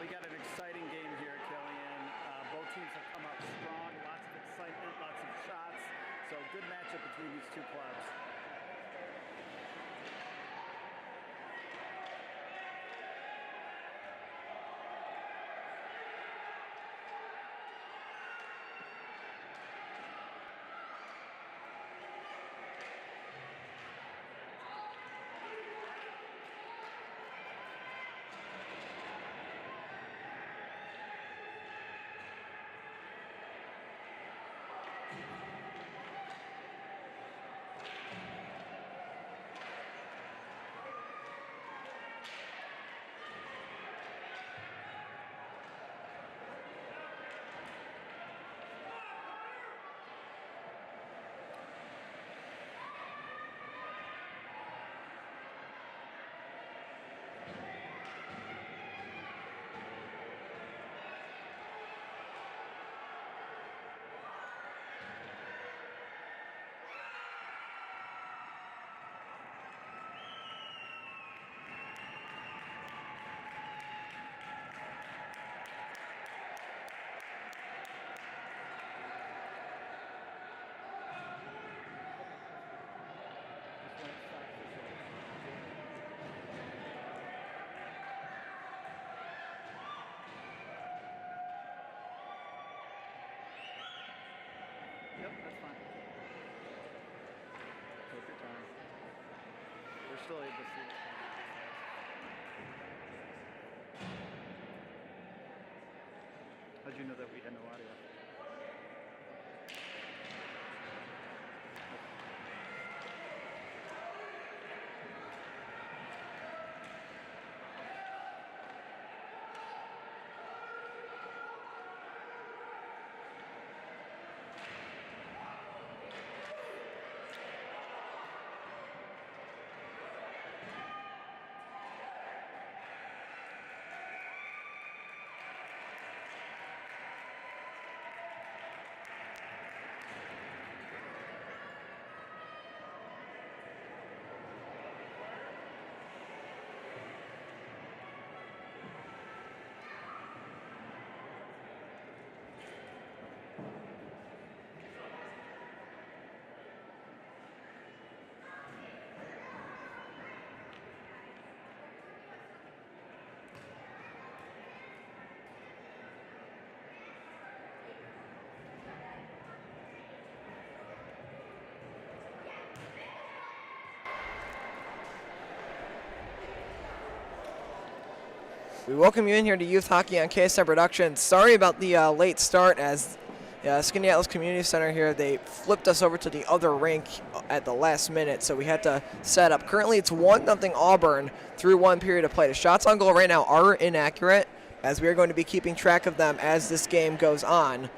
We got an exciting game here, Killian. Both teams have come up strong, lots of excitement, lots of shots. So good matchup between these two clubs. Yep, that's fine. Take your time. We're still able to see it. How'd you know that we had no audio? We welcome you in here to Youth Hockey on KSM Productions. Sorry about the late start as Skaneateles Community Center here, they flipped us over to the other rink at the last minute, so we had to set up. Currently it's 1-0 Auburn through one period of play. The shots on goal right now are inaccurate, as we are going to be keeping track of them as this game goes on.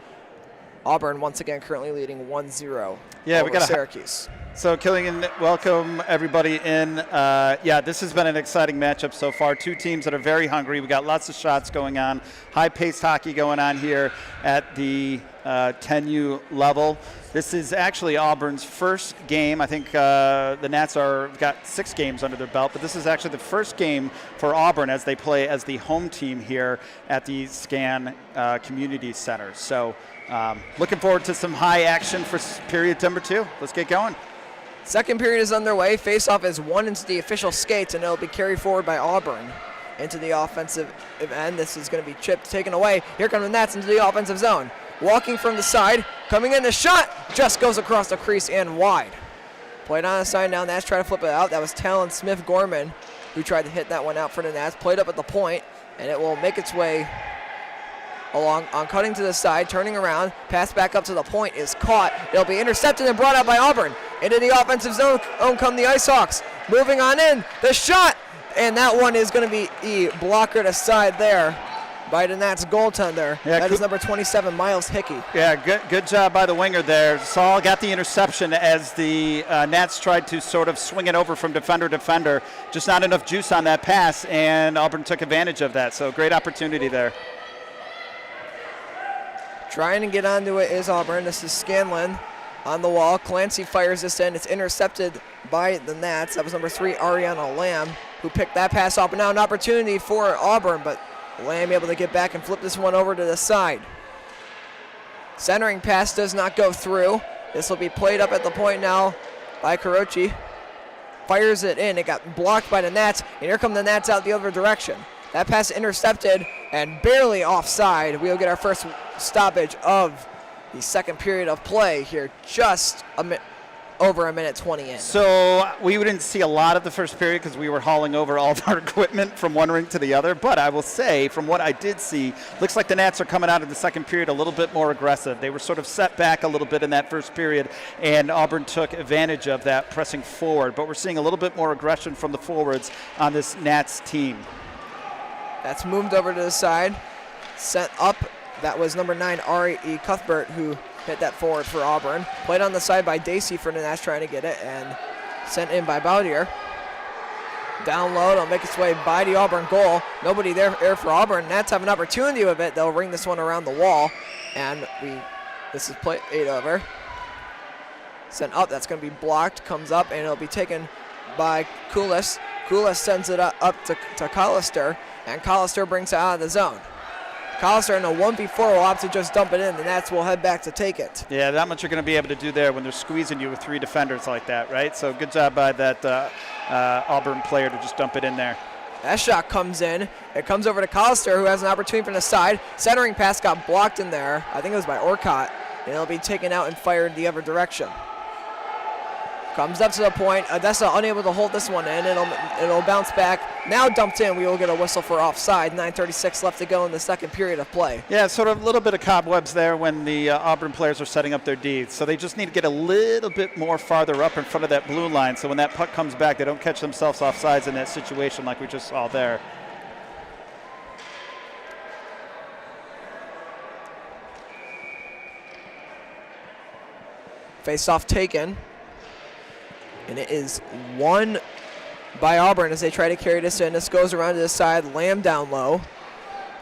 Auburn once again currently leading 1-0 over Syracuse. So Killian, welcome everybody in. This has been an exciting matchup so far. Two teams that are very hungry. We got lots of shots going on. High-paced hockey going on here at the 10U level. This is actually Auburn's first game. I think the Nats got 6 games under their belt, but this is actually the first game for Auburn as they play as the home team here at the Scan Community Center. So looking forward to some high action for period number 2. Let's get going. Second period is underway. Face-off is won into the official skates, and it'll be carried forward by Auburn into the offensive end. This is going to be chipped, taken away. Here come the Nats into the offensive zone. Walking from the side, coming in, the shot just goes across the crease and wide. Played on the side now. Nats try to flip it out. That was Talon Smith-Gorman who tried to hit that one out for the Nats. Played up at the point, and it will make its way along on cutting to the side, turning around, pass back up to the point is caught. It'll be intercepted and brought out by Auburn. Into the offensive zone come the Icehawks. Moving on in, the shot, and that one is going to be blockered aside there by the Nats goaltender. Yeah, that is number 27, Miles Hickey. Yeah, good job by the winger there. Saul got the interception as the Nats tried to sort of swing it over from defender to defender. Just not enough juice on that pass, and Auburn took advantage of that. So great opportunity there. Trying to get onto it is Auburn. This is Scanlon on the wall. Clancy fires this in. It's intercepted by the Nats. That was number 3, Ariana Lamb, who picked that pass off. And now an opportunity for Auburn, but Lamb able to get back and flip this one over to the side. Centering pass does not go through. This will be played up at the point now by Karochi. Fires it in. It got blocked by the Nats, and here come the Nats out the other direction. That pass intercepted and barely offside. We'll get our first stoppage of the second period of play here, just over a minute 20 in. So we didn't see a lot of the first period because we were hauling over all of our equipment from one rink to the other. But I will say, from what I did see, looks like the Nats are coming out of the second period a little bit more aggressive. They were sort of set back a little bit in that first period, and Auburn took advantage of that, pressing forward. But we're seeing a little bit more aggression from the forwards on this Nats team. That's moved over to the side, sent up. That was number 9, Ari E. Cuthbert, who hit that forward for Auburn. Played on the side by Dacey for the Nats trying to get it, and sent in by Baudier. Down low, it'll make its way by the Auburn goal. Nobody there for Auburn. Nats have an opportunity with it. They'll ring this one around the wall, and this is played over. Sent up, that's going to be blocked. Comes up, and it'll be taken by Koulis. Koulis sends it up to Collister, and Collister brings it out of the zone. Collister in a 1v4 will opt to just dump it in. The Nats will head back to take it. Yeah, that much you're going to be able to do there when they're squeezing you with 3 defenders like that, right? So good job by that Auburn player to just dump it in there. That shot comes in. It comes over to Collister, who has an opportunity from the side. Centering pass got blocked in there. I think it was by Orcott. And it'll be taken out and fired the other direction. Comes up to the point. Odessa unable to hold this one in. It'll bounce back. Now dumped in. We will get a whistle for offside. 9:36 left to go in the second period of play. Yeah, sort of a little bit of cobwebs there when the Auburn players are setting up their Ds. So they just need to get a little bit more farther up in front of that blue line. So when that puck comes back, they don't catch themselves offsides in that situation like we just saw there. Face-off taken. And it is won by Auburn as they try to carry this in. This goes around to the side. Lamb down low.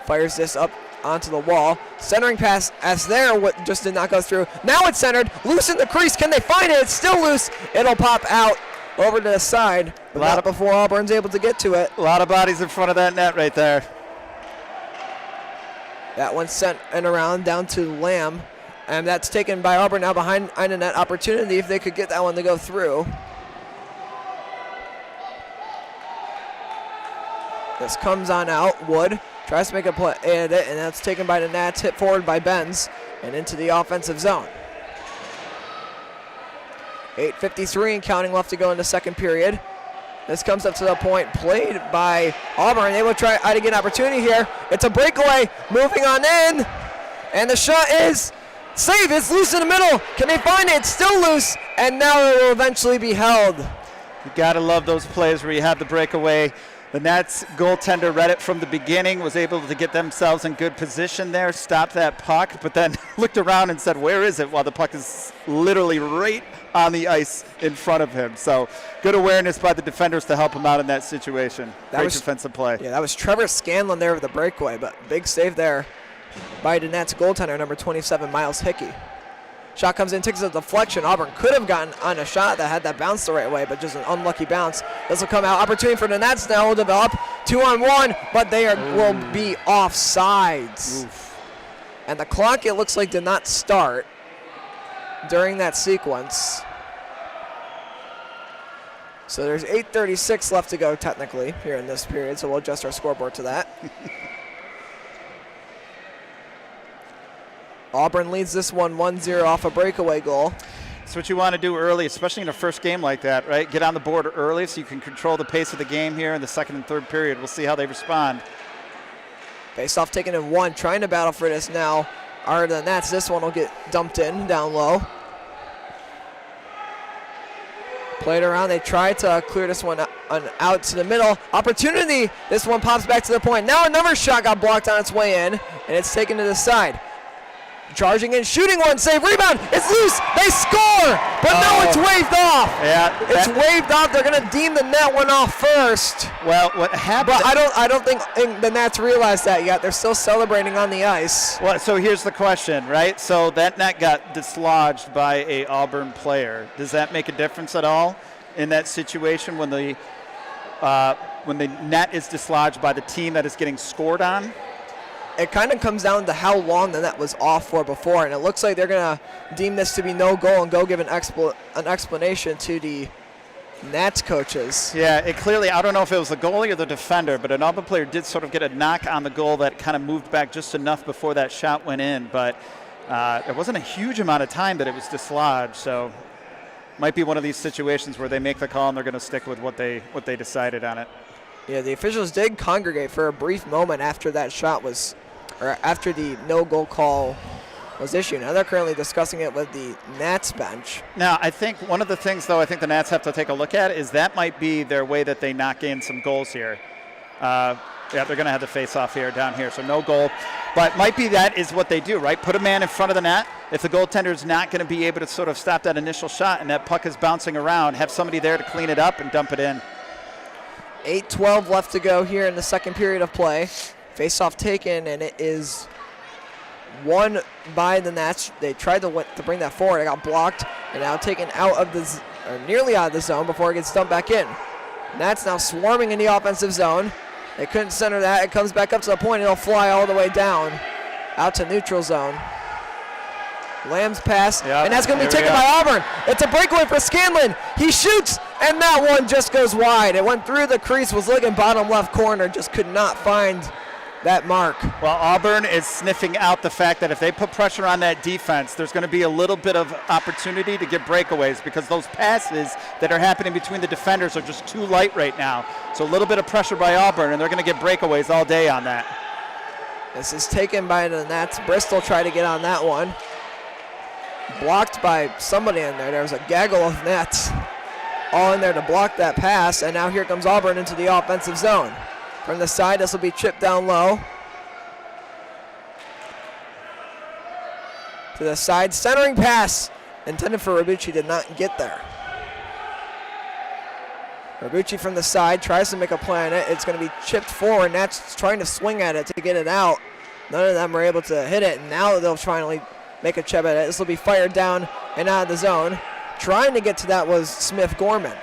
Fires this up onto the wall. Centering pass as there, what just did not go through. Now it's centered. Loose in the crease. Can they find it? It's still loose. It'll pop out over to the side. But not before Auburn's able to get to it. A lot of bodies in front of that net right there. That one sent and around down to Lamb. And that's taken by Auburn now behind the net opportunity if they could get that one to go through. This comes on out. Wood tries to make a play at it, and that's taken by the Nats, hit forward by Benz, and into the offensive zone. 8:53 and counting left to go in the second period. This comes up to the point, played by Auburn. They will try to get an opportunity here. It's a breakaway, moving on in, and the shot is safe. It's loose in the middle. Can they find it? It's still loose, and now it will eventually be held. You gotta love those plays where you have the breakaway. The Nats goaltender read it from the beginning, was able to get themselves in good position there, stop that puck, but then looked around and said, where is it? While the puck is literally right on the ice in front of him. So good awareness by the defenders to help him out in that situation. Great defensive play. Yeah, that was Trevor Scanlon there with the breakaway, but big save there by the Nats goaltender, number 27, Miles Hickey. Shot comes in, takes a deflection. Auburn could have gotten on a shot that had that bounce the right way, but just an unlucky bounce. This will come out. Opportunity for the Nats now will develop. 2-on-1, but they will be offsides. Oof. And the clock, it looks like, did not start during that sequence. So there's 8:36 left to go technically here in this period, so we'll adjust our scoreboard to that. Auburn leads this one 1-0 off a breakaway goal. That's what you want to do early, especially in a first game like that, right? Get on the board early so you can control the pace of the game here in the second and third period. We'll see how they respond. Face-off taken in one, trying to battle for this now are the Nats. This one will get dumped in down low. Played around, they try to clear this one out to the middle. Opportunity, this one pops back to the point. Now another shot got blocked on its way in, and it's taken to the side. Charging in, shooting one, save, rebound, it's loose, they score, but no, it's waved off. Yeah, it's waved off. They're gonna deem the net one off first. Well, what happened? But I don't think the Nats realize that yet. They're still celebrating on the ice. Well, so here's the question, right? So that net got dislodged by a Auburn player. Does that make a difference at all in that situation when the when the net is dislodged by the team that is getting scored on. It kind of comes down to how long the net was off for before, and it looks like they're going to deem this to be no goal and go give an explanation to the Nats coaches. Yeah, it clearly, I don't know if it was the goalie or the defender, but an Auburn player did sort of get a knock on the goal that kind of moved back just enough before that shot went in, but it wasn't a huge amount of time that it was dislodged, so might be one of these situations where they make the call and they're going to stick with what they decided on it. Yeah, the officials did congregate for a brief moment after that shot was, or after the no goal call was issued. Now they're currently discussing it with the Nats bench. Now, I think one of the things, though, I think the Nats have to take a look at is that might be their way that they knock in some goals here. Yeah, they're going to have the face-off here, down here, so no goal. But might be that is what they do, right? Put a man in front of the net. If the goaltender is not going to be able to sort of stop that initial shot and that puck is bouncing around, have somebody there to clean it up and dump it in. 8:12 left to go here in the second period of play. Face-off taken, and it is won by the Nats. They tried to bring that forward. It got blocked, and now taken out of the, or nearly out of the zone before it gets dumped back in. Nats now swarming in the offensive zone. They couldn't center that. It comes back up to the point. It'll fly all the way down out to neutral zone. Lamb's pass, and that's going to be taken by Auburn. It's a breakaway for Scanlon. He shoots, and that one just goes wide. It went through the crease, was looking bottom left corner, just could not find that mark. Well, Auburn is sniffing out the fact that if they put pressure on that defense, there's going to be a little bit of opportunity to get breakaways because those passes that are happening between the defenders are just too light right now. So a little bit of pressure by Auburn, and they're going to get breakaways all day on that. This is taken by the Nats. Bristol tried to get on that one. Blocked by somebody in there. There was a gaggle of Nats all in there to block that pass, and now here comes Auburn into the offensive zone. From the side, this will be chipped down low. To the side, centering pass. Intended for Rabucci, did not get there. Rabucci from the side, tries to make a play on it. It's going to be chipped forward. Nats trying to swing at it to get it out. None of them were able to hit it, and now they'll finally make a chip at it. This will be fired down and out of the zone. Trying to get to that was Smith Gorman.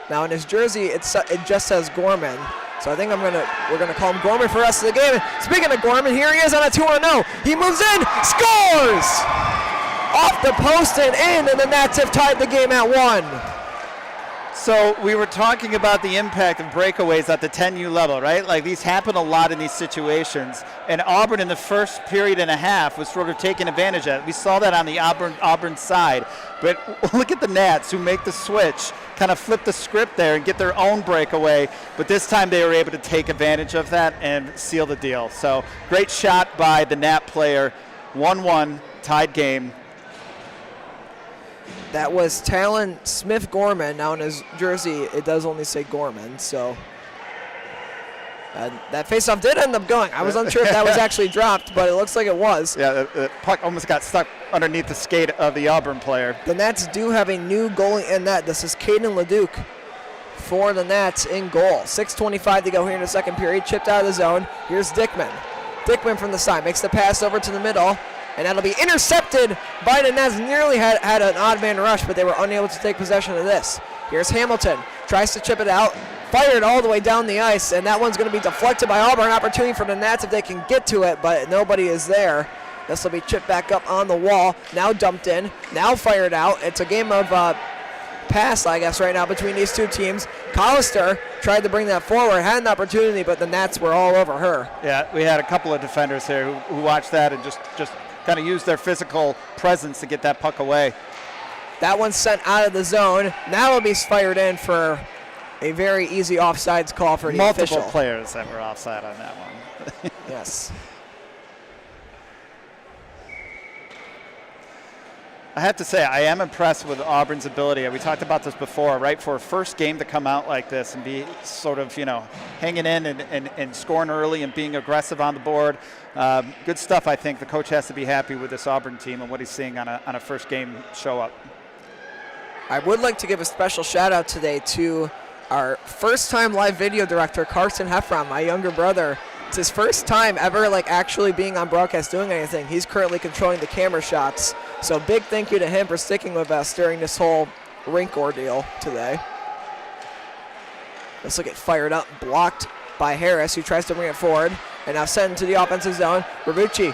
Now in his jersey, it just says Gorman. So I think we're gonna call him Gorman for the rest of the game. Speaking of Gorman, here he is on a 2-0. He moves in, scores! Off the post and in, and the Nats have tied the game at 1. So we were talking about the impact of breakaways at the 10U level, right? Like these happen a lot in these situations. And Auburn in the first period and a half was sort of taking advantage of it. We saw that on the Auburn side. But look at the Nats who make the switch, kind of flip the script there and get their own breakaway. But this time they were able to take advantage of that and seal the deal. So great shot by the Nat player. 1-1, tied game. That was Talon Smith Gorman. Now in his jersey, it does only say Gorman. So that faceoff did end up going. I was unsure if that was actually dropped, but it looks like it was. Yeah, the puck almost got stuck underneath the skate of the Auburn player. The Nats do have a new goalie in net. This is Caden Leduc for the Nats in goal. 6:25 to go here in the second period. Chipped out of the zone. Here's Dickman. Dickman from the side makes the pass over to the middle. And that'll be intercepted by the Nats. Nearly had an odd man rush, but they were unable to take possession of this. Here's Hamilton. Tries to chip it out. Fired all the way down the ice, and that one's going to be deflected by Auburn. Opportunity for the Nats if they can get to it, but nobody is there. This will be chipped back up on the wall. Now dumped in. Now fired out. It's a game of pass, I guess, right now between these two teams. Collister tried to bring that forward, had an opportunity, but the Nats were all over her. Yeah, we had a couple of defenders here who watched that and just kind of used their physical presence to get that puck away. That one's sent out of the zone. Now it'll be fired in for a very easy offsides call for the official. Multiple players that were offside on that one. Yes. I have to say, I am impressed with Auburn's ability. We talked about this before, right? For a first game to come out like this and be sort of, hanging in and scoring early and being aggressive on the board. Good stuff, I think. The coach has to be happy with this Auburn team and what he's seeing on a first game show up. I would like to give a special shout out today to our first time live video director, Carson Heffron, my younger brother. It's his first time ever actually being on broadcast doing anything. He's currently controlling the camera shots. So big thank you to him for sticking with us during this whole rink ordeal today. This will get fired up, blocked by Harris, who tries to bring it forward, and now sent into the offensive zone. Rabucci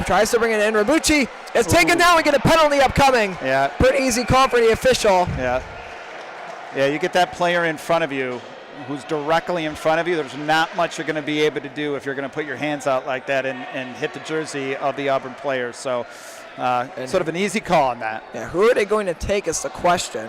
tries to bring it in. Rabucci is taken down. We get a penalty upcoming. Yeah. Pretty easy call for the official. Yeah. Yeah, you get that player in front of you who's directly in front of you. There's not much you're going to be able to do if you're going to put your hands out like that and hit the jersey of the Auburn player. So sort of an easy call on that. Yeah, who are they going to take is the question.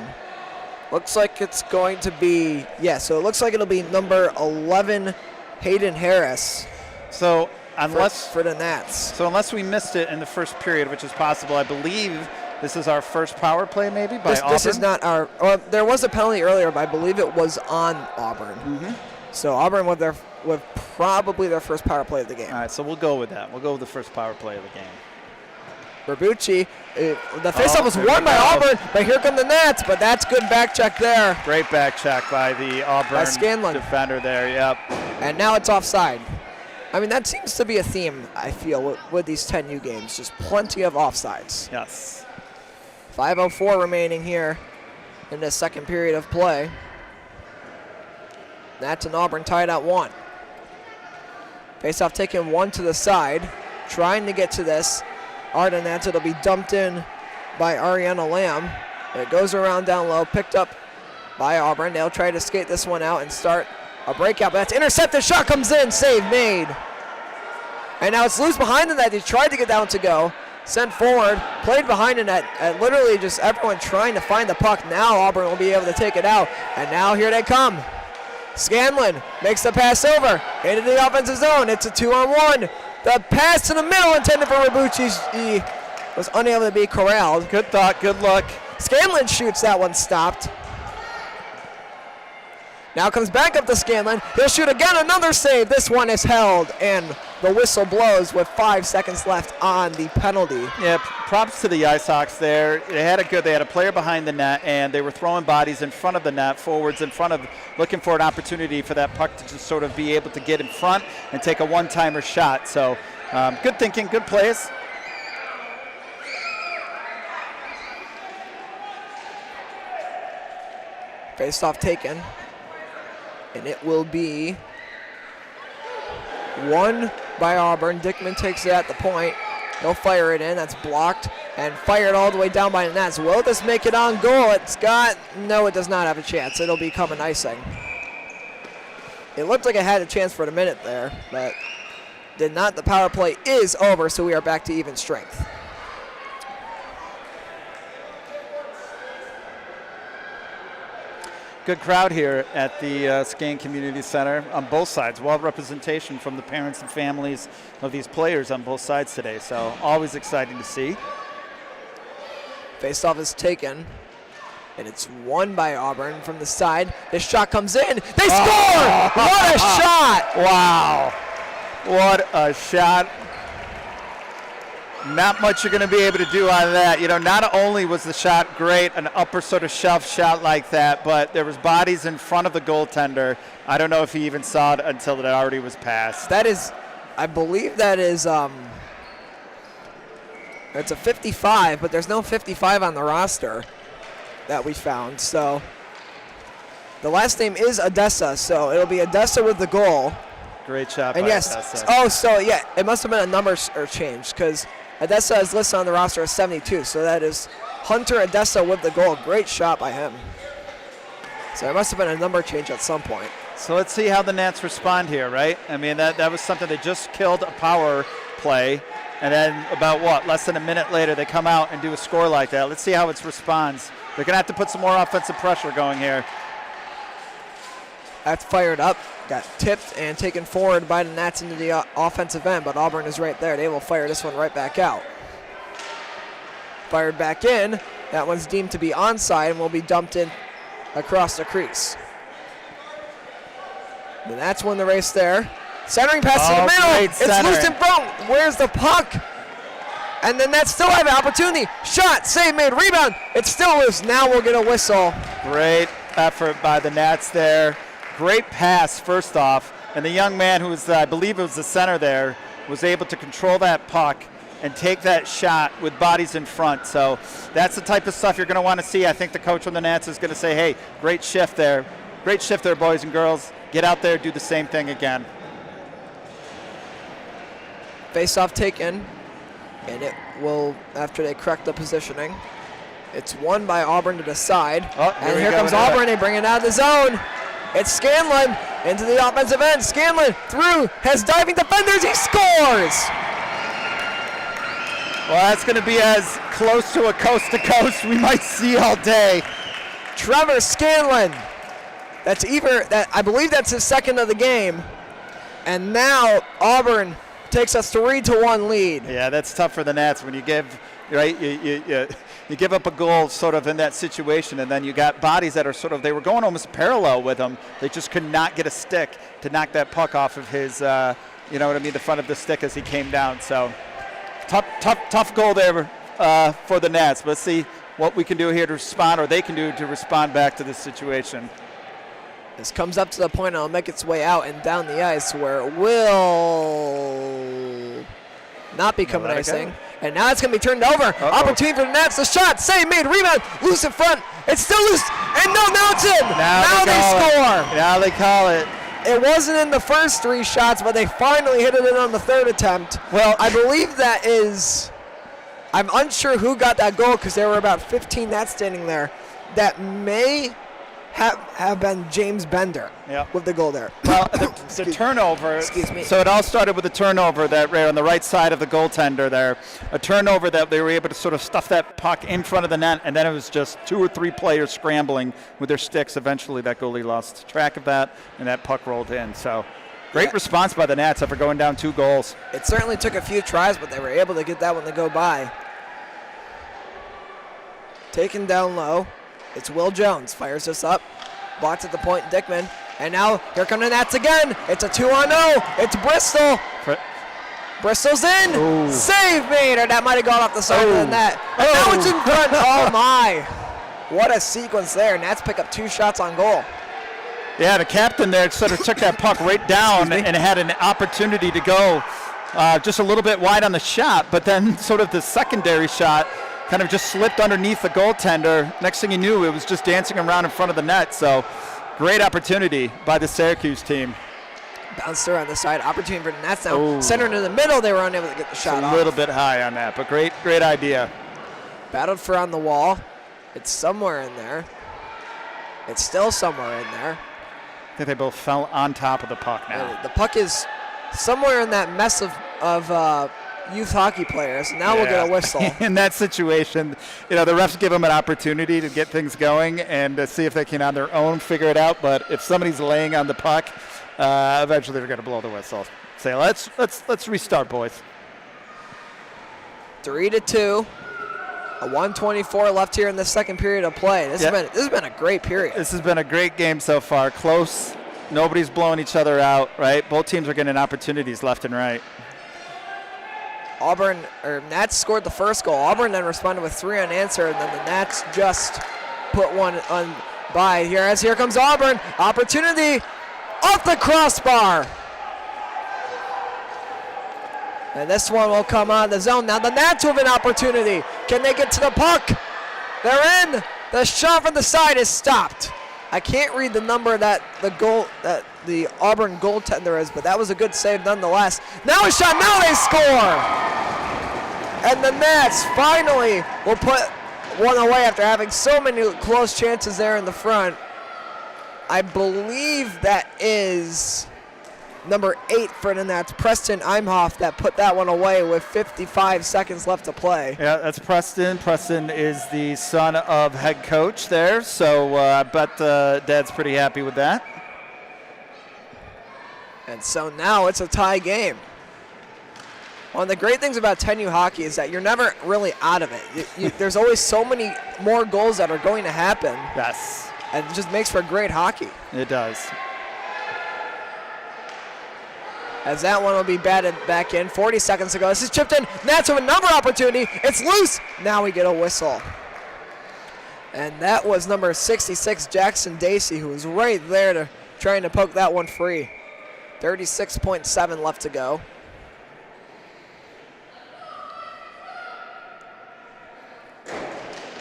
Looks like it's going to be, so it looks like it'll be number 11, Hayden Harris. So unless for the Nats. So unless we missed it in the first period, which is possible, I believe this is our first power play maybe by Auburn. This is not our, there was a penalty earlier, but I believe it was on Auburn. Mm-hmm. So Auburn with probably their first power play of the game. All right, so we'll go with that. We'll go with the first power play of the game. Rabucci, the faceoff was won by Auburn, but here come the Nats, but that's good back check there. Great back check by the Auburn defender there, yep. And now it's offside. I mean, that seems to be a theme, I feel, with these 10U games. Just plenty of offsides. Yes. 5:04 remaining here in the second period of play. Nats and Auburn tied at 1. Faceoff taking one to the side, trying to get to this. Nats, it'll be dumped in by Ariana Lamb. It goes around down low, picked up by Auburn. They'll try to skate this one out and start a breakout, but that's intercepted. Shot comes in, save made. And now it's loose behind the net. He tried to get down to go. Sent forward, played behind the net, and literally just everyone trying to find the puck. Now Auburn will be able to take it out, and now here they come. Scanlon makes the pass over into the offensive zone. It's a 2-on-1. The pass to the middle intended for Rabucci. He was unable to be corralled. Good thought, good luck. Scanlon shoots, that one stopped. Now comes back up to Scanlon. He'll shoot again, another save. This one is held, and the whistle blows with 5 seconds left on the penalty. Yeah, props to the Icehawks there. They had a player behind the net, and they were throwing bodies in front of the net, forwards in front of, looking for an opportunity for that puck to just sort of be able to get in front and take a one-timer shot. So good thinking, good plays. Face-off taken. And it will be won by Auburn. Dickman takes it at the point. He'll fire it in. That's blocked and fired all the way down by the Nats. Will this make it on goal? No, it does not have a chance. It'll become an icing. It looked like it had a chance for a minute there, but did not. The power play is over, so we are back to even strength. Good crowd here at the Skaneateles Community Center on both sides. Well representation from the parents and families of these players on both sides today. So always exciting to see. Faceoff is taken, and it's won by Auburn from the side. This shot comes in. They score! What a shot! Wow. What a shot. Not much you're going to be able to do on that. You know, not only was the shot great, an upper sort of shelf shot like that, but there was bodies in front of the goaltender. I don't know if he even saw it until it already was passed. That is, I believe that is, it's a 55, but there's no 55 on the roster that we found. So the last name is Odessa, so it'll be Odessa with the goal. Great shot and by yes, Odessa. It must have been a number change because Odessa is listed on the roster as 72, so that is Hunter Odessa with the goal. Great shot by him. So there must have been a number change at some point. So let's see how the Nats respond here, right? I mean, that was something they just killed a power play, and then about less than a minute later, they come out and do a score like that. Let's see how it responds. They're going to have to put some more offensive pressure going here. That's fired up, got tipped and taken forward by the Nats into the offensive end, but Auburn is right there. They will fire this one right back out. Fired back in. That one's deemed to be onside and will be dumped in across the crease. The Nats win the race there. Centering pass to the middle. It's loose in front. Where's the puck? And the Nats still have an opportunity. Shot, save made, rebound. It's still loose. Now we'll get a whistle. Great effort by the Nats there. Great pass, first off, and the young man who was, I believe it was the center there, was able to control that puck and take that shot with bodies in front. So that's the type of stuff you're going to want to see. I think the coach from the Nats is going to say, hey, great shift there. great shift there, boys and girls. Get out there, do the same thing again. Face-off taken, and it will, after they correct the positioning, it's won by Auburn to the side. Oh, and here comes Auburn. They bring it out of the zone. It's Scanlon into the offensive end. Scanlon through, has diving defenders. He scores! Well, that's going to be as close to a coast-to-coast we might see all day. Trevor Scanlon. I believe that's his second of the game. And now Auburn takes a 3-1 lead. Yeah, that's tough for the Nats when you give, right, you give up a goal sort of in that situation, and then you got bodies that are sort of, they were going almost parallel with him. They just could not get a stick to knock that puck off of his, you know what I mean, the front of the stick as he came down. So tough goal there for the Nats. Let's see what we can do here to respond, or they can do to respond back to this situation. This comes up to the point, it'll make its way out and down the ice where it will not become an icing. And now it's going to be turned over. Opportunity for the Nats. The shot, save made, rebound, loose in front. It's still loose. And now it's in. Now they score. Now they call it. It wasn't in the first 3 shots, but they finally hit it in on the 3rd attempt. Well, I believe that is, I'm unsure who got that goal because there were about 15 Nats standing there. That may have been James Bender with the goal there. Well, the turnover. Excuse me. So it all started with a turnover that right on the right side of the goaltender there. A turnover that they were able to sort of stuff that puck in front of the net, and then it was just 2 or 3 players scrambling with their sticks. Eventually that goalie lost track of that, and that puck rolled in. So great response by the Nats after going down 2 goals. It certainly took a few tries, but they were able to get that one to go by. Taken down low. It's Will Jones, fires this up, blocks at the point, Dickman, and now here come the Nats again. It's a 2-on-0, it's Bristol. Bristol's in, save made, or that might have gone off the side of the net. And now it's in front, oh my. What a sequence there, Nats pick up 2 shots on goal. Yeah, the captain there sort of took that puck right down and had an opportunity to go just a little bit wide on the shot, but then sort of the secondary shot kind of just slipped underneath the goaltender. Next thing you knew, it was just dancing around in front of the net. So great opportunity by the Syracuse team. Bounced around the side, opportunity for the Nats now. Centered in the middle, they were unable to get the shot off. A little bit high on that, but great idea. Battled for on the wall. It's somewhere in there. It's still somewhere in there. I think they both fell on top of the puck now. The puck is somewhere in that mess of youth hockey players. Now we'll get a whistle. In that situation, you know, the refs give them an opportunity to get things going and to see if they can on their own figure it out. But if somebody's laying on the puck, eventually they're going to blow the whistle. Say, let's restart, boys. 3-2. A 1:24 left here in the second period of play. This has been a great period. This has been a great game so far. Close. Nobody's blowing each other out, right? Both teams are getting opportunities left and right. Nats scored the first goal. Auburn then responded with 3 unanswered, and then the Nats just put one on by. Here comes Auburn. Opportunity off the crossbar. And this one will come on the zone. Now the Nats have an opportunity. Can they get to the puck? They're in. The shot from the side is stopped. I can't read the number that the Auburn goaltender is, but that was a good save nonetheless. Now a shot, now they score! And the Nats finally will put one away after having so many close chances there in the front. I believe that is number 8 for the Nats, Preston Imhoff, that put that one away with 55 seconds left to play. Yeah, that's Preston. Preston is the son of head coach there, so I bet Dad's pretty happy with that. And so now it's a tie game. One of the great things about 10U hockey is that you're never really out of it. There's always so many more goals that are going to happen. Yes. And it just makes for great hockey. It does. As that one will be batted back in. 40 seconds to go. This is chipped in. Nats have another opportunity. It's loose. Now we get a whistle. And that was number 66, Jackson Dacey, who was right there trying to poke that one free. 36.7 left to go.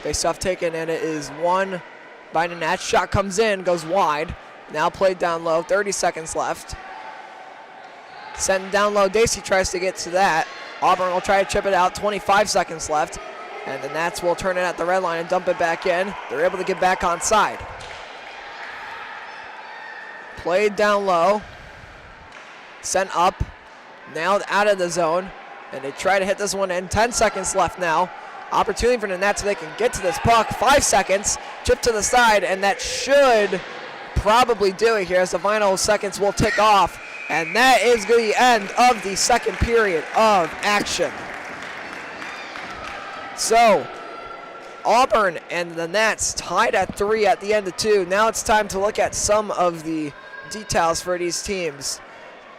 Face-off taken, and it is won by the Nats. Shot comes in, goes wide. Now played down low, 30 seconds left. Sent down low, Dacey tries to get to that. Auburn will try to chip it out, 25 seconds left. And the Nats will turn it at the red line and dump it back in. They're able to get back on side. Played down low. Sent up. Now out of the zone. And they try to hit this one in. 10 seconds left now. Opportunity for the Nats so they can get to this puck. 5 seconds. Chip to the side. And that should probably do it here as the final seconds will tick off. And that is the end of the second period of action. So, Auburn and the Nats tied at 3 at the end of 2. Now it's time to look at some of the details for these teams.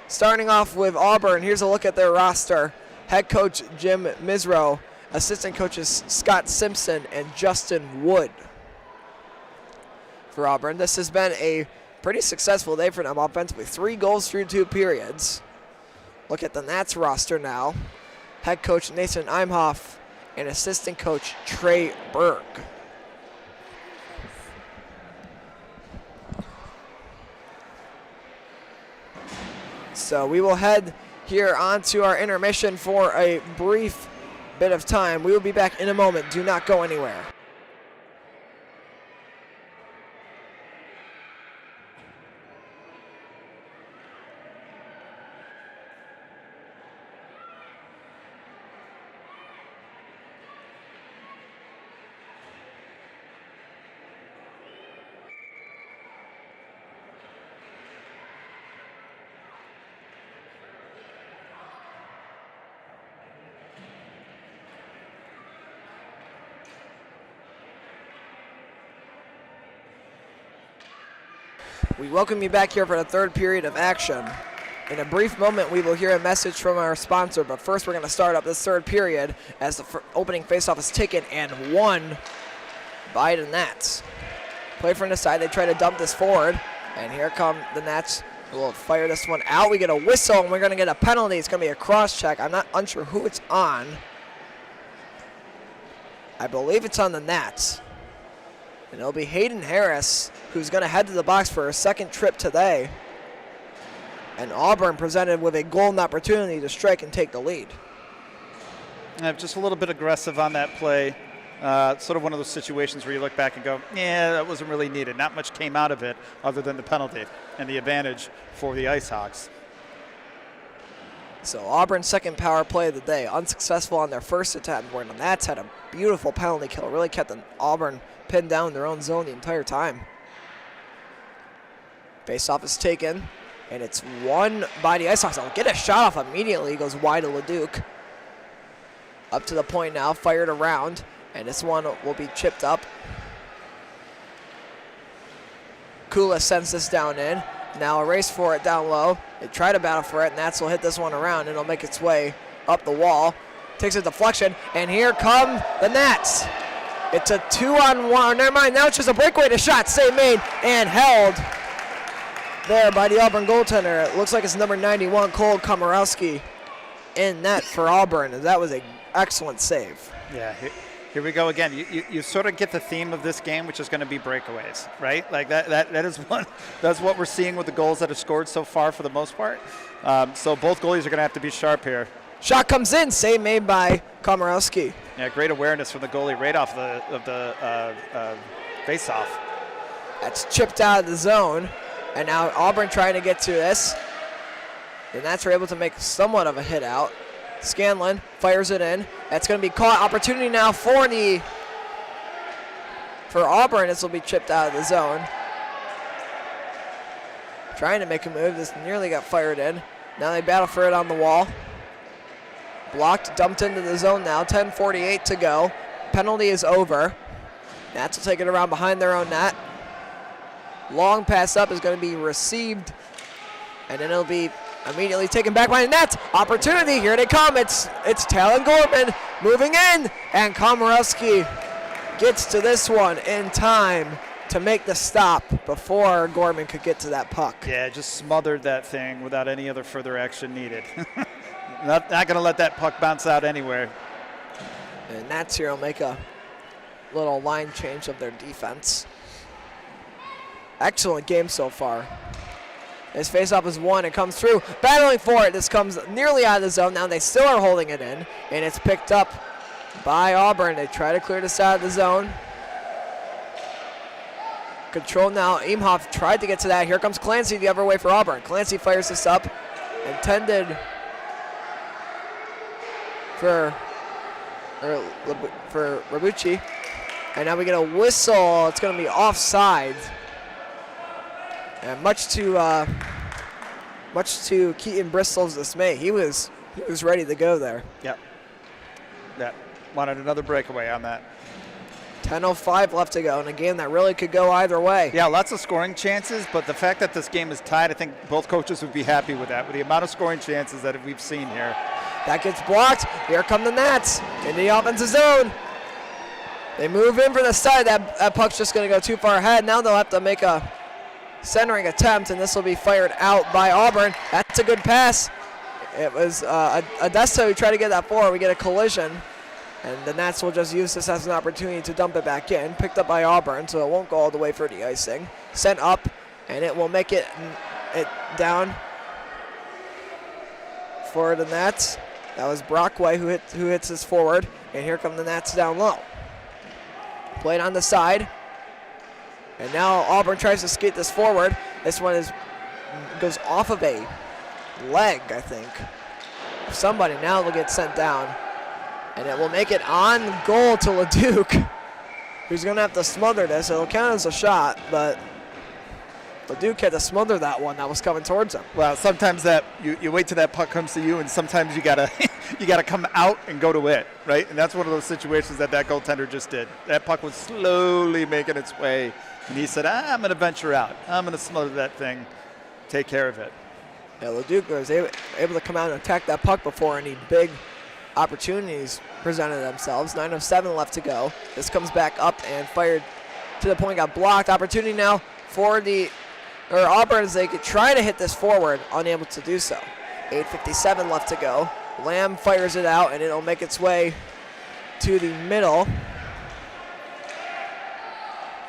Starting off with Auburn, here's a look at their roster. Head coach Jim Misro, assistant coaches Scott Simpson and Justin Wood. For Auburn, this has been a pretty successful day for them offensively. 3 goals through 2 periods. Look at the Nats roster now. Head coach Nathan Imhoff and assistant coach Trey Berg. So we will head here onto our intermission for a brief bit of time. We will be back in a moment. Do not go anywhere. We welcome you back here for the third period of action. In a brief moment, we will hear a message from our sponsor, but first we're going to start up this third period as the opening faceoff is taken and won by the Nats. Play from the side, they try to dump this forward, and here come the Nats. We'll fire this one out. We get a whistle, and we're going to get a penalty. It's going to be a cross check. I'm not unsure who it's on. I believe it's on the Nats. And it'll be Hayden Harris, who's going to head to the box for a second trip today. And Auburn presented with a golden opportunity to strike and take the lead. Just a little bit aggressive on that play. Sort of one of those situations where you look back and go, yeah, that wasn't really needed. Not much came out of it other than the penalty and the advantage for the Icehawks. So Auburn's second power play of the day, unsuccessful on their first attempt, where the Nats had a beautiful penalty kill. Really kept Auburn pinned down in their own zone the entire time. Faceoff is taken, and it's won by the Icehawks. They'll get a shot off immediately. He goes wide to LeDuc. Up to the point now, fired around, and this one will be chipped up. Kula sends this down in. Now a race for it down low. They try to battle for it, and Nats will hit this one around, and it'll make its way up the wall. Takes a deflection, and here come the Nats. It's a 2-on-1. Never mind, now it's just a breakaway to shot. Save made and held there by the Auburn goaltender. It looks like it's number 91, Cole Komorowski, in net for Auburn. That was an excellent save. Yeah, here we go again. You sort of get the theme of this game, which is going to be breakaways, right? Like that is one. That's what we're seeing with the goals that are scored so far for the most part. So both goalies are going to have to be sharp here. Shot comes in, save made by Komorowski. Yeah, great awareness from the goalie right off of the face-off. That's chipped out of the zone, and now Auburn trying to get to this. The Nats are able to make somewhat of a hit out. Scanlon fires it in. That's going to be caught. Opportunity now for Auburn. This will be chipped out of the zone. Trying to make a move. This nearly got fired in. Now they battle for it on the wall. Blocked, dumped into the zone now. 10:48 to go. Penalty is over. Nats will take it around behind their own net. Long pass up is going to be received, and then it'll be immediately taken back by the Nats. Opportunity, here they come. It's Talon Gorman moving in, and Komorowski gets to this one in time to make the stop before Gorman could get to that puck. Yeah, just smothered that thing without any other further action needed. Not going to let that puck bounce out anywhere. And Nats here will make a little line change of their defense. excellent game so far. This faceoff is won. It comes through. Battling for it. This comes nearly out of the zone. Now they still are holding it in, and it's picked up by Auburn. They try to clear this out of the zone. Control now. Imhoff tried to get to that. Here comes Clancy the other way for Auburn. Clancy fires this up. Intended for Rabucci. And now we get a whistle. It's going to be offside. And much to Keaton Bristol's dismay, he was ready to go there. Yep. Yeah. Wanted another breakaway on that. 10:05 left to go in a game that really could go either way. Yeah, lots of scoring chances, but the fact that this game is tied, I think both coaches would be happy with that, with the amount of scoring chances that we've seen here. That gets blocked. Here come the Nats in the offensive zone. They move in for the side. That puck's just going to go too far ahead. Now they'll have to make a centering attempt, and this will be fired out by Auburn. That's a good pass. It was Odessa who tried to get that forward. We get a collision, and the Nats will just use this as an opportunity to dump it back in. Picked up by Auburn, so it won't go all the way for the icing. Sent up, and it will make it down for the Nats. That was Brockway who hits his forward, and here come the Nats down low. Played on the side. And now Auburn tries to skate this forward. This one goes off of a leg, I think. Somebody now will get sent down. And it will make it on goal to LeDuc, who's going to have to smother this. It'll count as a shot, but LeDuc had to smother that one that was coming towards him. Well, sometimes that you wait till that puck comes to you, and sometimes you gotta you gotta come out and go to it, right? And that's one of those situations that goaltender just did. That puck was slowly making its way, and he said, I'm going to venture out. I'm going to smother that thing, take care of it. Yeah, LeDuc was able to come out and attack that puck before any big opportunities presented themselves. 9:07 left to go. This comes back up and fired to the point, got blocked. Opportunity now for Auburn as they could try to hit this forward, unable to do so. 8:57 left to go. Lamb fires it out, and it'll make its way to the middle.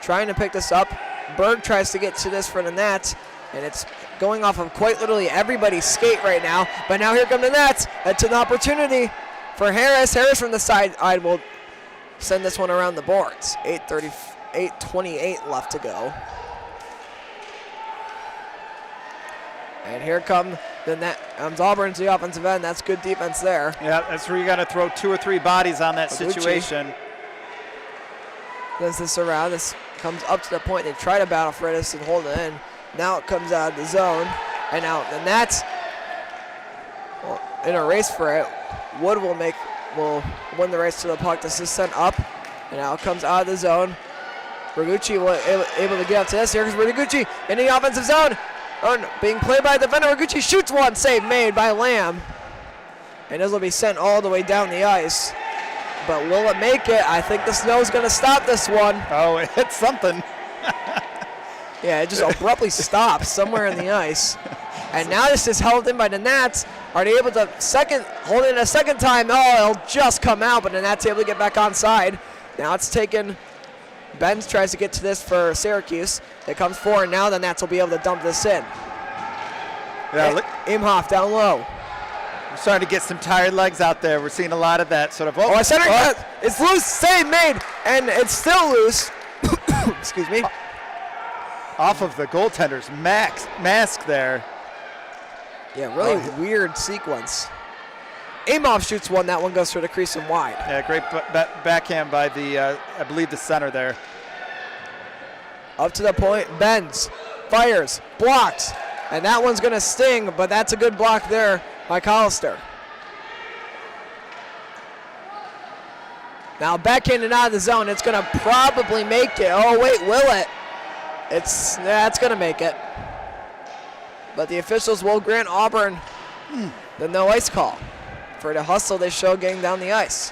Trying to pick this up. Berg tries to get to this for the Nats, and it's going off of quite literally everybody's skate right now. But now here come the Nats. It's an opportunity for Harris. Harris from the side will send this one around the boards. 8:28 left to go. And here come Auburn to the offensive end. That's good defense there. Yeah, that's where you got to throw 2 or 3 bodies on that situation. Does this around. This comes up to the point. They try to battle for this and hold it in. Now it comes out of the zone. And now the Nats, in a race for it, Wood will win the race to the puck. This is sent up. And now it comes out of the zone. Ragucci able to get up to this. Here comes Ragucci in the offensive zone. Being played by the defender. Ragucci shoots one. Save made by Lamb. And this will be sent all the way down the ice. But will it make it? I think the snow is going to stop this one. Oh, it hit something. Yeah, it just abruptly stops somewhere in the ice. And now this is held in by the Nats. Are they able to hold it a second time? Oh, it'll just come out, but the Nats able to get back onside. Now it's taken. Benz tries to get to this for Syracuse. It comes forward. Now the Nats will be able to dump this in. Yeah, look. Imhoff down low. We're starting to get some tired legs out there. We're seeing a lot of that sort of. It's loose. Save made, and it's still loose. Excuse me. Off of the goaltender's mask there. Yeah, really weird sequence. Imhoff shoots one. That one goes through the crease and wide. Yeah, great backhand by I believe the center there. Up to the point. Benz fires, blocks, and that one's going to sting, but that's a good block there by Collister. Now backhanded out of the zone. It's going to probably make it. Oh, wait, will it? It's going to make it. But the officials will grant Auburn the no ice call for the hustle they show getting down the ice.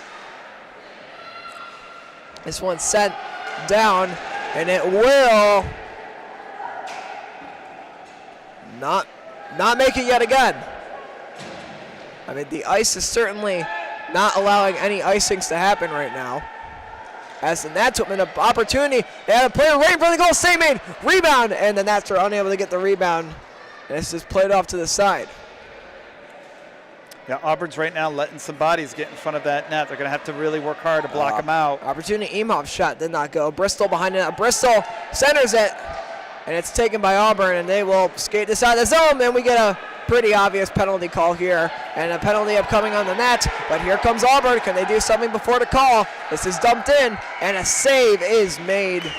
This one's sent down, and it will not make it yet again. I mean, the ice is certainly not allowing any icings to happen right now. as the Nats open an opportunity. They had a player right in front of the goal. Save made. Rebound. And the Nats are unable to get the rebound. And this is played off to the side. Yeah, Auburn's right now letting some bodies get in front of that net. They're going to have to really work hard to block them out. Opportunity. Imhov's shot did not go. Bristol behind it. Bristol centers it. And it's taken by Auburn, and they will skate this out of the zone. Then we get a pretty obvious penalty call here, and a penalty upcoming on the net. But here comes Auburn. Can they do something before the call? This is dumped in, and a save is made.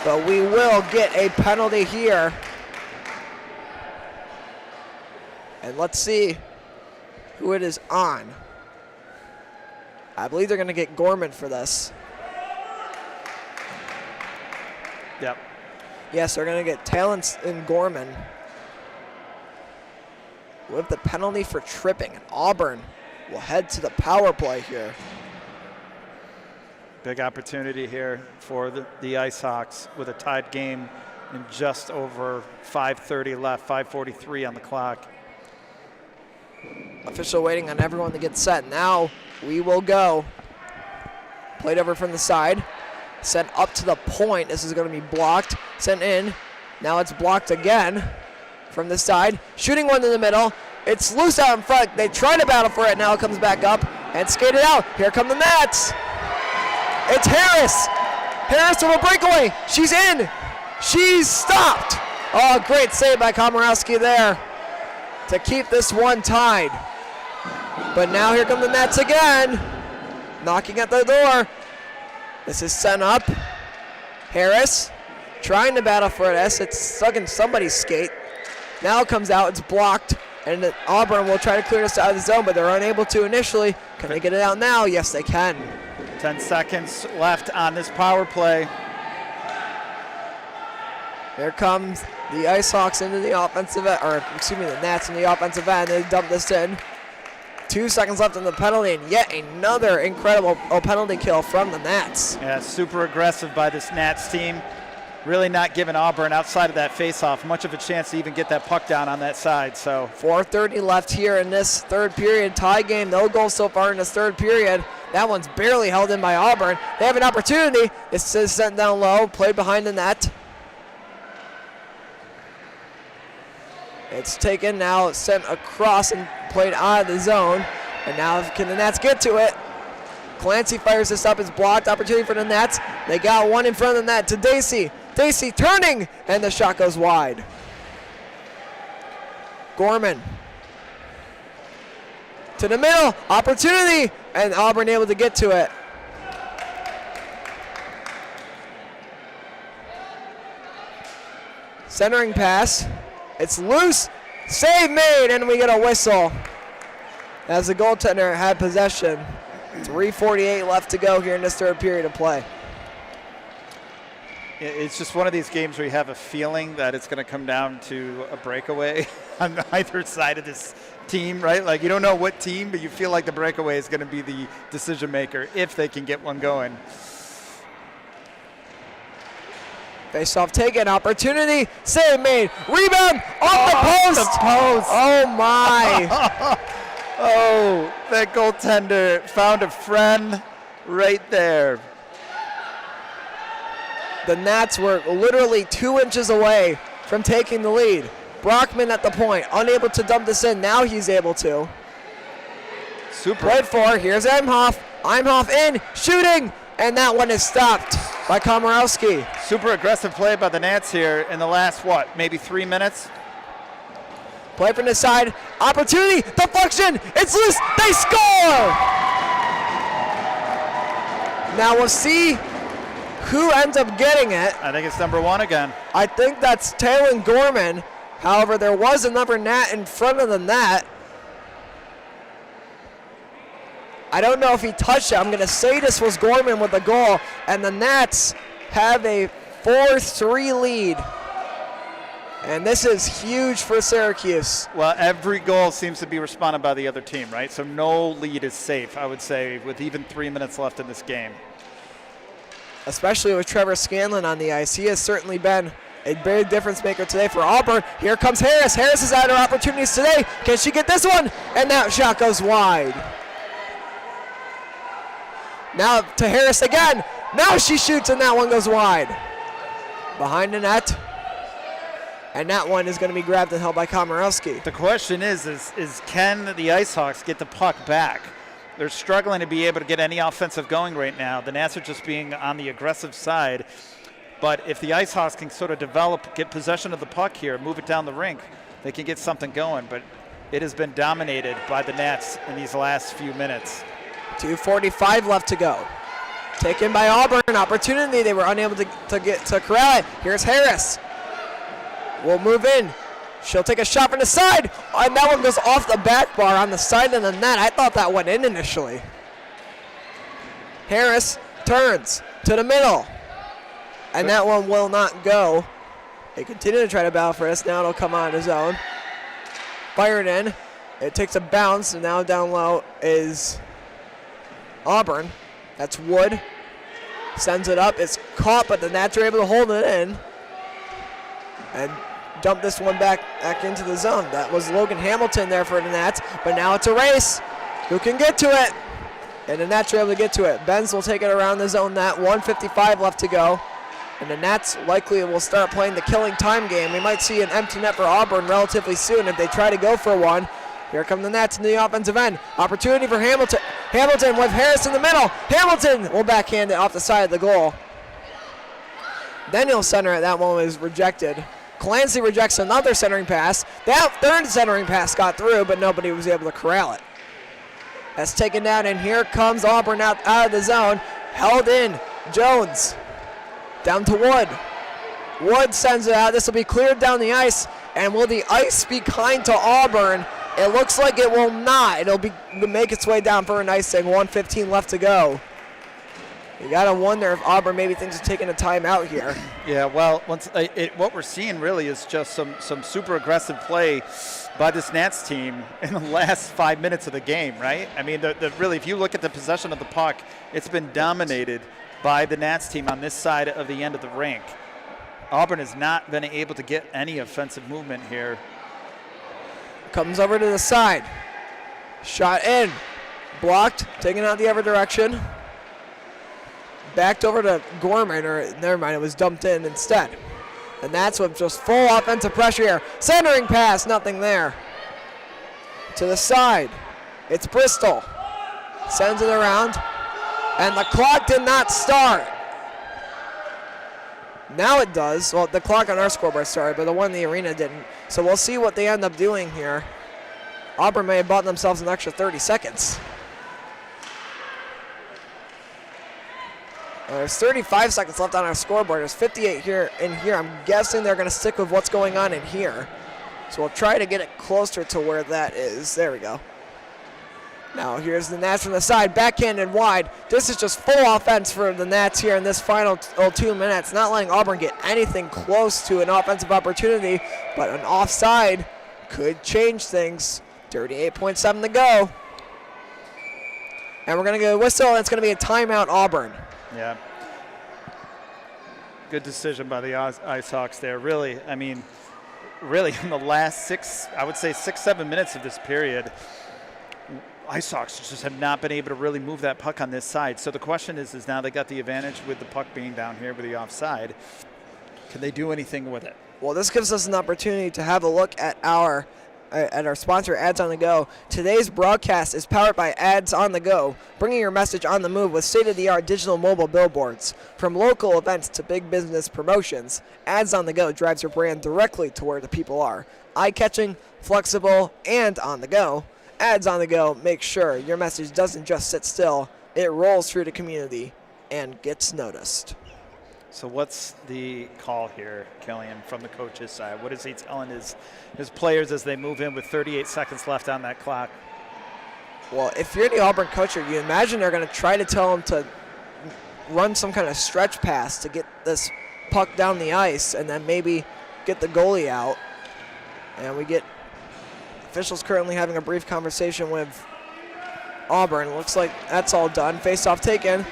But we will get a penalty here. And let's see who it is on. I believe they're going to get Gorman for this. Yep. Yes, they're going to get Talents and Gorman with the penalty for tripping. And Auburn will head to the power play here. Big opportunity here for the Icehawks with a tied game and just over 5:30 left, 5:43 on the clock. Official waiting on everyone to get set. Now we will go. Played over from the side. Sent up to the point. This is going to be blocked. Sent in. Now it's blocked again from the side. Shooting one in the middle. It's loose out in front. They try to battle for it. Now it comes back up and skated out. Here come the Nats. It's Harris. Harris with a breakaway. She's in. She's stopped. Oh, great save by Komorowski there to keep this one tied. But now here come the Nats again. Knocking at the door. This is sent up. Harris trying to battle for this. It's stuck in somebody's skate. Now it comes out. It's blocked. And Auburn will try to clear this out of the zone, but they're unable to initially. Can they get it out now? Yes, they can. 10 seconds left on this power play. Here comes the Icehawks into the offensive end, or excuse me, the Nats in the offensive end. They dump this in. 2 seconds left on the penalty, and yet another incredible penalty kill from the Nats. Yeah, super aggressive by this Nats team. Really not giving Auburn outside of that faceoff much of a chance to even get that puck down on that side. So 4:30 left here in this third period. Tie game, no goals so far in this third period. That one's barely held in by Auburn. They have an opportunity. This is sent down low, played behind the net. It's taken now, sent across and played out of the zone. And now can the Nats get to it? Clancy fires this up. It's blocked. Opportunity for the Nats. They got one in front of the net to Dacey. Dacey turning, and the shot goes wide. Gorman to the middle. Opportunity, and Auburn able to get to it. Centering pass. It's loose. Save made, and we get a whistle as the goaltender had possession. 3:48 left to go here in this third period of play. it's just one of these games where you have a feeling that it's going to come down to a breakaway on either side of this team, right? Like you don't know what team, but you feel like the breakaway is going to be the decision maker if they can get one going. Face-off taken, opportunity, save made, rebound, off the post! The post! Oh my! Oh, that goaltender found a friend right there. The Nats were literally 2 inches away from taking the lead. Brockman at the point, unable to dump this in. Now he's able to. Super. Played for, here's Imhoff. Imhoff in, shooting, and that one is stopped by Komorowski. Super aggressive play by the Nats here in the last, maybe 3 minutes? Play from the side, opportunity, deflection, it's loose, they score! Now we'll see who ends up getting it. I think it's number 1 again. I think that's Talon Gorman. However, there was another Nat in front of the net. I don't know if he touched it. I'm going to say this was Gorman with the goal, and the Nats have a 4-3 lead. And this is huge for Syracuse. Well, every goal seems to be responded by the other team, right? So no lead is safe, I would say, with even 3 minutes left in this game. Especially with Trevor Scanlon on the ice. He has certainly been a big difference maker today for Auburn. Here comes Harris. Harris has had her opportunities today. Can she get this one? And that shot goes wide. Now to Harris again. Now she shoots, and that one goes wide. Behind the net. And that one is going to be grabbed and held by Komorowski. The question is can the Icehawks get the puck back? They're struggling to be able to get any offensive going right now. The Nats are just being on the aggressive side. But if the Icehawks can sort of get possession of the puck here, move it down the rink, they can get something going. But it has been dominated by the Nats in these last few minutes. 2:45 left to go. Taken by Auburn. Opportunity. They were unable to get to corral it. Here's Harris. Will move in. She'll take a shot from the side. And that one goes off the back bar on the side of the net. I thought that went in initially. Harris turns to the middle. And that one will not go. They continue to try to battle for this. Now it'll come on his own. Fired in. It takes a bounce. And now down low is Auburn. That's Wood. Sends it up. It's caught, but the Nats are able to hold it in. And dump this one back into the zone. That was Logan Hamilton there for the Nats, but now it's a race. Who can get to it? And the Nats are able to get to it. Benz will take it around the zone net. 1:55 left to go. And the Nats likely will start playing the killing time game. We might see an empty net for Auburn relatively soon if they try to go for one. Here come the Nats in the offensive end. Opportunity for Hamilton. Hamilton with Harris in the middle. Hamilton will backhand it off the side of the goal. Then he'll center it. That one was rejected. Clancy rejects another centering pass. That third centering pass got through, but nobody was able to corral it. That's taken down, and here comes Auburn out of the zone. Held in. Jones down to Wood. Wood sends it out. This will be cleared down the ice. And will the ice be kind to Auburn? It looks like it will not. It'll make its way down for an icing. 1:15 left to go. You got to wonder if Auburn maybe thinks of taking a timeout here. Yeah, well, what we're seeing really is just some super aggressive play by this Nats team in the last 5 minutes of the game, right? I mean, really, if you look at the possession of the puck, it's been dominated by the Nats team on this side of the end of the rink. Auburn has not been able to get any offensive movement here. Comes over to the side. Shot in. Blocked. Taken out the other direction. Backed over to Gorman, or never mind, it was dumped in instead. And that's with just full offensive pressure here. Centering pass, nothing there. To the side. It's Bristol. Sends it around. And the clock did not start. Now it does. Well, the clock on our scoreboard started, but the one in the arena didn't. So we'll see what they end up doing here. Auburn may have bought themselves an extra 30 seconds. There's 35 seconds left on our scoreboard. There's 58 here in here. I'm guessing they're going to stick with what's going on in here. So we'll try to get it closer to where that is. There we go. Now here's the Nats from the side, backhanded wide. This is just full offense for the Nats here in this final 2 minutes. Not letting Auburn get anything close to an offensive opportunity, but an offside could change things. 38.7 to go. And we're going to get a whistle, and it's going to be a timeout, Auburn. Yeah. Good decision by the Icehawks there. Really, I mean, really in the last 6-7 minutes of this period, Icehawks just have not been able to really move that puck on this side. So the question is now they got the advantage with the puck being down here with the offside. Can they do anything with it? Well, this gives us an opportunity to have a look at our sponsor, Ads on the Go. Today's broadcast is powered by Ads on the Go, bringing your message on the move with state-of-the-art digital mobile billboards. From local events to big business promotions, Ads on the Go drives your brand directly to where the people are. Eye-catching, flexible, and on the go. Ads on the Go make sure your message doesn't just sit still, it rolls through the community and gets noticed. So what's the call here, Killian, from the coach's side? What is he telling his players as they move in with 38 seconds left on that clock? Well, if you're the Auburn coach, you imagine they're going to try to tell him to run some kind of stretch pass to get this puck down the ice and then maybe get the goalie out. And we get officials currently having a brief conversation with Auburn. Looks like that's all done. Face-off taken.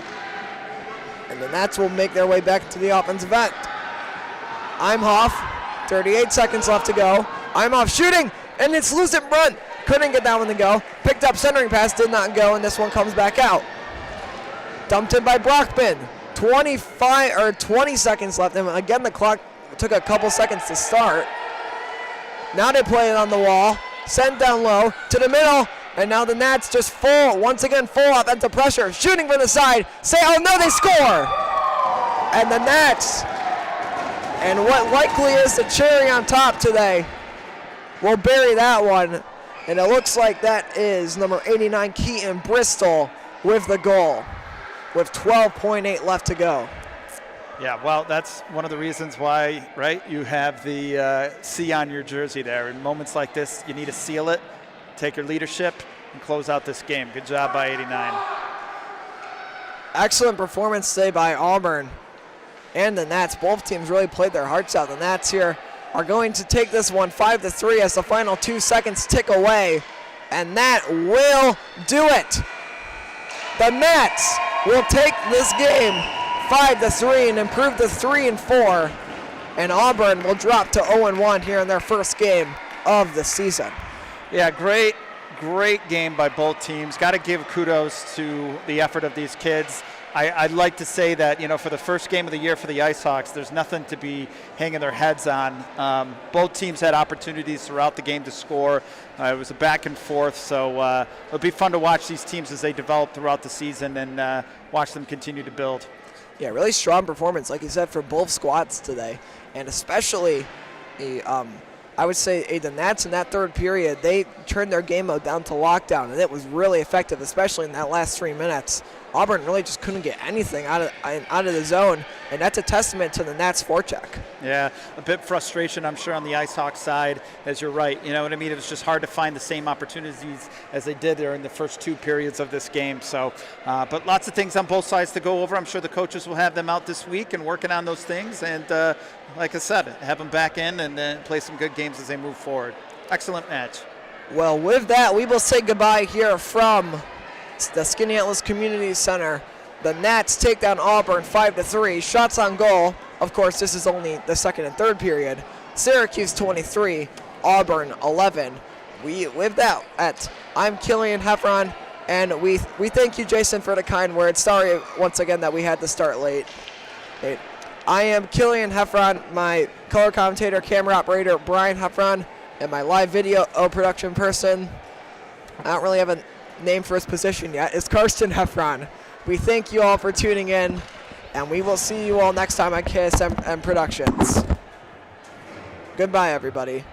And the Nats will make their way back to the offensive end. Imhoff, 38 seconds left to go. Imhoff shooting, and it's loose in front. Couldn't get that one to go. Picked up, centering pass, did not go, and this one comes back out. Dumped in by Brockman. 25 or 20 seconds left, and again the clock took a couple seconds to start. Now they play it on the wall, sent down low to the middle, and now the Nats just once again full offensive pressure, shooting from the side. Oh no, they score! And the Nats, and what likely is the cherry on top today, will bury that one. And it looks like that is number 89, Keaton Bristol, with the goal, with 12.8 left to go. Yeah, well, that's one of the reasons why, right, you have the C on your jersey there. In moments like this, you need to seal it, take your leadership, and close out this game. Good job by 89. Excellent performance today by Auburn and the Nats. Both teams really played their hearts out. The Nats here are going to take this one 5-3 as the final 2 seconds tick away, and that will do it. The Nats will take this game 5-3 and improve to 3-4, and Auburn will drop to 0-1 here in their first game of the season. Yeah, great game by both teams. Got to give kudos to the effort of these kids. I'd like to say that, for the first game of the year for the Icehawks, there's nothing to be hanging their heads on. Both teams had opportunities throughout the game to score. It was a back and forth, so it'll be fun to watch these teams as they develop throughout the season and watch them continue to build. Yeah, really strong performance, like you said, for both squads today, and especially I would say the Nats in that third period, they turned their game mode down to lockdown, and it was really effective, especially in that last 3 minutes. Auburn really just couldn't get anything out of the zone, and that's a testament to the Nats forecheck. Yeah, a bit frustration, I'm sure, on the Icehawks side, as you're right. You know what I mean? It was just hard to find the same opportunities as they did there in the first 2 periods of this game. So, but lots of things on both sides to go over. I'm sure the coaches will have them out this week and working on those things. And like I said, have them back in and then play some good games as they move forward. Excellent match. Well, with that, we will say goodbye here from the Skaneateles Community Center. The Nats take down Auburn 5-3. Shots on goal. Of course, this is only the second and third period. Syracuse 23, Auburn 11. With that, I'm Killian Heffron, and we thank you, Jason, for the kind words. Sorry once again that we had to start late. I am Killian Heffron, my color commentator, camera operator, Brian Heffron, and my live video production person. I don't really have a name for his position yet. It's Karsten Heffron. We thank you all for tuning in, and we will see you all next time on KSM Productions. Goodbye, everybody.